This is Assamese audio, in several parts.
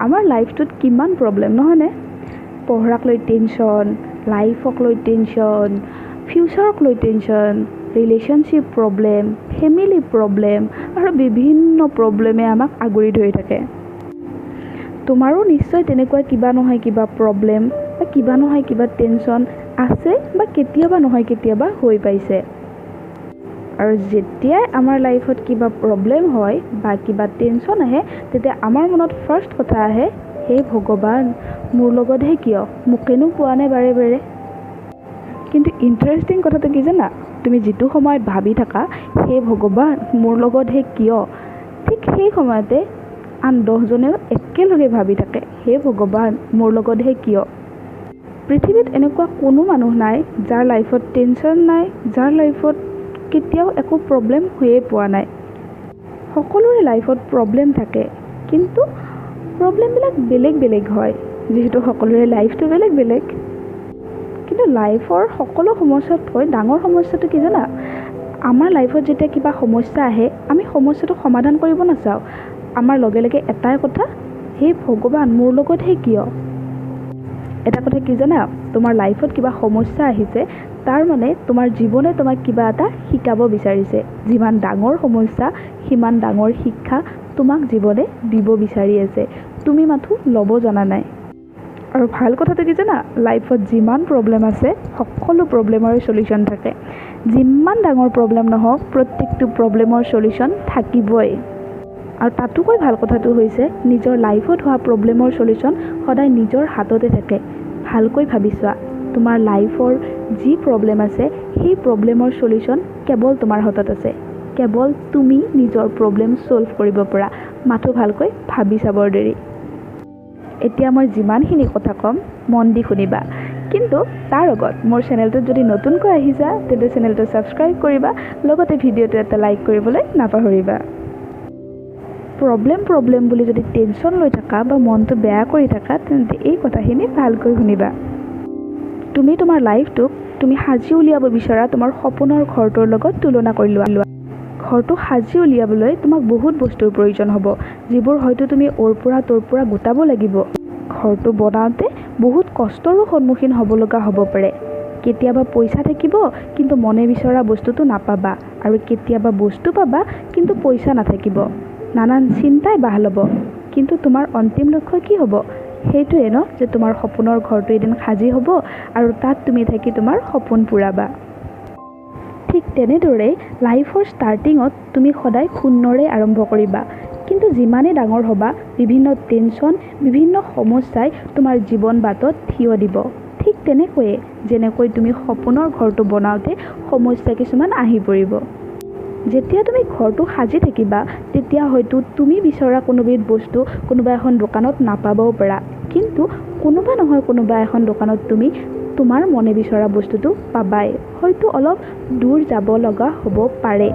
আমাৰ লাইফটোত কিমান প্ৰব্লেম নহয়নে? পঢ়াক লৈ টেনশ্যন, লাইফক লৈ টেনশ্যন, ফিউচাৰক লৈ tension, relationship problem, family problem আৰু বিভিন্ন প্ৰব্লেমে আমাক আগুৰি ধৰি থাকে। তোমাৰো নিশ্চয় তেনেকুৱা কিবা নহয় কিবা প্ৰব্লেম বা কিবা নহয় কিবা টেনশ্যন আছে বা কেতিয়াবা নহয় কেতিয়াবা হৈ পাইছে। আৰু যেতিয়াই আমাৰ লাইফত কিবা প্ৰব্লেম হয় বা কিবা টেনশ্যন আহে তেতিয়া আমাৰ মনত ফাৰ্ষ্ট কথা আহে, হে ভগৱান মোৰ লগতহে কিয়, মোকেনো পোৱা নাই বাৰে বাৰে। কিন্তু ইণ্টাৰেষ্টিং কথাটো কি জানা? তুমি যিটো সময়ত ভাবি থাকা হে ভগৱান মোৰ লগতহে কিয়, ঠিক সেই সময়তে আন 10জনেও একেলগে ভাবি থাকে হে ভগৱান মোৰ লগতহে কিয়। পৃথিৱীত এনেকুৱা কোনো মানুহ নাই যাৰ লাইফত টেনশ্যন নাই, যাৰ লাইফত কেতিয়াও একো প্ৰব্লেম হৈয়ে পোৱা নাই। সকলোৰে লাইফত প্ৰব্লেম থাকে, কিন্তু প্ৰব্লেমবিলাক বেলেগ বেলেগ হয় যিহেতু সকলোৰে লাইফটো বেলেগ বেলেগ। কিন্তু লাইফৰ সকলো সমস্যাতকৈ ডাঙৰ সমস্যাটো কি জানা? আমাৰ লাইফত যেতিয়া কিবা সমস্যা আহে আমি সমস্যাটো সমাধান কৰিব নাচাওঁ, আমাৰ লগে লগে এটাই কথা, হে ভগৱান মোৰ লগতহে কিয়। এটা কথা কি জানা? তোমাৰ লাইফত কিবা সমস্যা আহিছে তাৰ মানে তোমাৰ জীৱনে তোমাক কিবা এটা শিকাব বিচাৰিছে। যিমান ডাঙৰ সমস্যা সিমান ডাঙৰ শিক্ষা তোমাক জীৱনে দিব বিচাৰি আছে, তুমি মাথো ল'ব জনা নাই। আৰু ভাল কথাটো কি জানা? লাইফত যিমান প্ৰব্লেম আছে সকলো প্ৰব্লেমৰে চলিউশ্যন থাকে। যিমান ডাঙৰ প্ৰব্লেম নহওক প্ৰত্যেকটো প্ৰব্লেমৰ চলিউশ্যন থাকিবই। আৰু তাতোকৈ ভাল কথাটো হৈছে নিজৰ লাইফত হোৱা প্ৰব্লেমৰ চলিউশ্যন সদায় নিজৰ হাততে থাকে। ভালকৈ ভাবি চোৱা, তোমাৰ লাইফৰ যি প্ৰব্লেম আছে সেই প্ৰব্লেমৰ চলিউশ্যন কেৱল তোমাৰ হাতত আছে। কেৱল তুমি নিজৰ প্ৰব্লেম ছল্ভ কৰিব পৰা, মাথো ভালকৈ ভাবি চাবৰ দেৰি। এতিয়া মই যিমানখিনি কথা ক'ম মন দি শুনিবা, কিন্তু তাৰ আগত মোৰ চেনেলটোত যদি নতুনকৈ আহিছা তেন্তে চেনেলটো ছাবস্ক্ৰাইব কৰিবা, লগতে ভিডিঅ'টো এটা লাইক কৰিবলৈ নাপাহৰিবা। প্ৰব্লেম বুলি যদি টেনশ্যন লৈ থাকা বা মনটো বেয়া কৰি থাকা তেন্তে এই কথাখিনি ভালকৈ শুনিবা। তুমি তোমাৰ লাইফটোক তুমি সাজি উলিয়াব বিচৰা তোমাৰ সপোনৰ ঘৰটোৰ লগত তুলনা কৰি লোৱা। ঘৰটো সাজি উলিয়াবলৈ তোমাক বহুত বস্তুৰ প্ৰয়োজন হ'ব, যিবোৰ হয়তো তুমি অ'ৰ পৰা ত'ৰ পৰা গোটাব লাগিব। ঘৰটো বনাওঁতে বহুত কষ্টৰো সন্মুখীন হ'ব লগা হ'ব পাৰে। কেতিয়াবা পইচা থাকিব কিন্তু মনে বিচৰা বস্তুটো নাপাবা, আৰু কেতিয়াবা বস্তু পাবা কিন্তু পইচা নাথাকিব। নানান চিন্তাই বাহ ল'ব, কিন্তু তোমাৰ অন্তিম লক্ষ্য কি হ'ব? সেইটোৱে ন, যে তোমাৰ সপোনৰ ঘৰটো এদিন সাজি হ'ব আৰু তাত তুমি থাকি তোমাৰ সপোন পূৰাবা। ঠিক তেনেদৰেই লাইফৰ ষ্টাৰ্টিঙত তুমি সদায় শূন্যৰে আৰম্ভ কৰিবা, কিন্তু যিমানেই ডাঙৰ হ'বা বিভিন্ন টেনশ্যন, বিভিন্ন সমস্যাই তোমাৰ জীৱন বাটত থিয় দিব। ঠিক তেনেকৈয়ে যেনেকৈ তুমি সপোনৰ ঘৰটো বনাওঁতে সমস্যা কিছুমান আহি পৰিব। যেতিয়া তুমি ঘৰটো সাজি থাকিবা তেতিয়া হয়তো তুমি বিচৰা কোনোবিধ বস্তু কোনোবা এখন দোকানত নাপাবও পাৰা, কিন্তু কোনোবা নহয় কোনোবা এখন দোকানত তুমি তোমাৰ মনে বিচৰা বস্তুটো পাবাই, হয়তো অলপ দূৰ যাব লগা হ'ব পাৰে।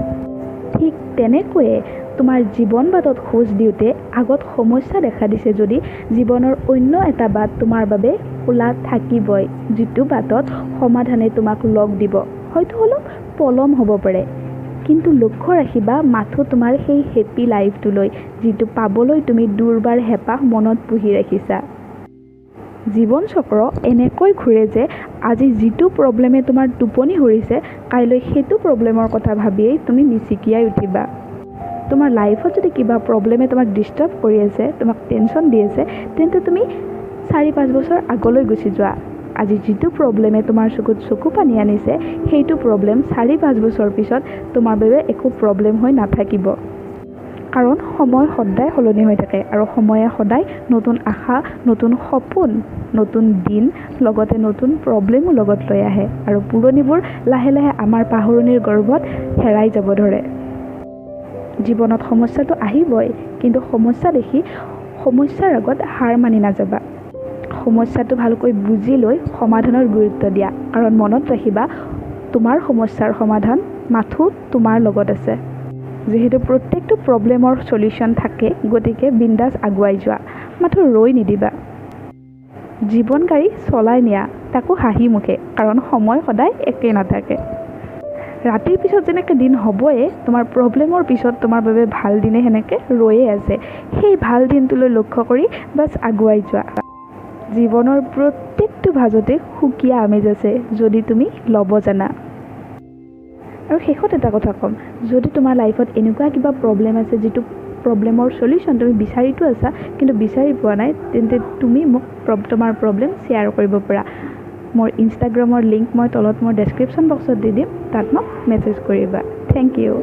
ঠিক তেনেকৈয়ে তোমাৰ জীৱন বাটত খোজ দিওঁতে আগত সমস্যা দেখা দিছে যদি জীৱনৰ অন্য এটা বাট তোমাৰ বাবে খোলা থাকিবই, যিটো বাটত সমাধানে তোমাক লগ দিব। হয়তো অলপ পলম হ'ব পাৰে, কিন্তু লক্ষ্য ৰাখিবা মাথো তোমাৰ সেই হেপী লাইফটোলৈ, যিটো পাবলৈ তুমি দুৰ্বাৰ হেঁপাহ মনত পুহি ৰাখিছা। জীৱন চক্ৰ এনেকৈ ঘূৰে যে আজি যিটো প্ৰব্লেমে তোমাৰ টোপনি হৰিছে কাইলৈ সেইটো প্ৰব্লেমৰ কথা ভাবিয়েই তুমি মিচিকিয়াই উঠিবা। তোমাৰ লাইফত যদি কিবা প্ৰব্লেমে তোমাক ডিষ্টাৰ্ব কৰি আছে, তোমাক টেনশ্যন দি আছে, তেন্তে তুমি 4-5 বছৰ আগলৈ গুচি যোৱা। আজি যিটো প্ৰব্লেমে তোমাৰ চকুত চকু পানী আনিছে সেইটো প্ৰব্লেম 4-5 বছৰ পিছত তোমাৰ বাবে একো প্ৰব্লেম হৈ নাথাকিব। কাৰণ সময় সদায় সলনি হৈ থাকে আৰু সময়ে সদায় নতুন আশা, নতুন সপোন, নতুন দিন, লগতে নতুন প্ৰব্লেমো লগত লৈ আহে, আৰু পুৰণিবোৰ লাহে লাহে আমাৰ পাহৰণিৰ গৰ্ভত হেৰাই যাব ধৰে। জীৱনত সমস্যাটো আহিবই, কিন্তু সমস্যা দেখি সমস্যাৰ আগত হাৰ মানি নাযাবা। সমস্যাটো ভালকৈ বুজি লৈ সমাধানৰ গুৰুত্ব দিয়া, কাৰণ মনত ৰাখিবা তোমাৰ সমস্যাৰ সমাধান মাথো তোমাৰ লগত আছে। যিহেতু প্ৰত্যেকটো প্ৰব্লেমৰ চলিউশ্যন থাকে, গতিকে বিন্দাছ আগুৱাই যোৱা, মাথো ৰৈ নিদিবা। জীৱন গাড়ী চলাই নিয়া, তাকো হাঁহি মুখে, কাৰণ সময় সদায় একেই নাথাকে। ৰাতিৰ পিছত যেনেকৈ দিন হ'বই, তোমাৰ প্ৰব্লেমৰ পিছত তোমাৰ বাবে ভাল দিনে সেনেকৈ ৰৈয়ে আছে। সেই ভাল দিনটোলৈ লক্ষ্য কৰি বাছ আগুৱাই যোৱা। জীৱনৰ প্ৰত্যেকটো ভাজতে সুকীয়া আমেজ আছে যদি তুমি ল'ব জানা। আৰু শেষত এটা কথা ক'ম, যদি তোমাৰ লাইফত এনেকুৱা কিবা প্ৰব্লেম আছে যিটো প্ৰব্লেমৰ চলিউশ্যন তুমি বিচাৰিতো আছা কিন্তু বিচাৰি পোৱা নাই, তেন্তে তুমি মোক তোমাৰ প্ৰব্লেম শ্বেয়াৰ কৰিব পাৰা। মোৰ ইনষ্টাগ্ৰামৰ লিংক মই তলত মোৰ ডেছক্ৰিপশ্যন বক্সত দি দিম, তাত মোক মেছেজ কৰিবা। Thank U.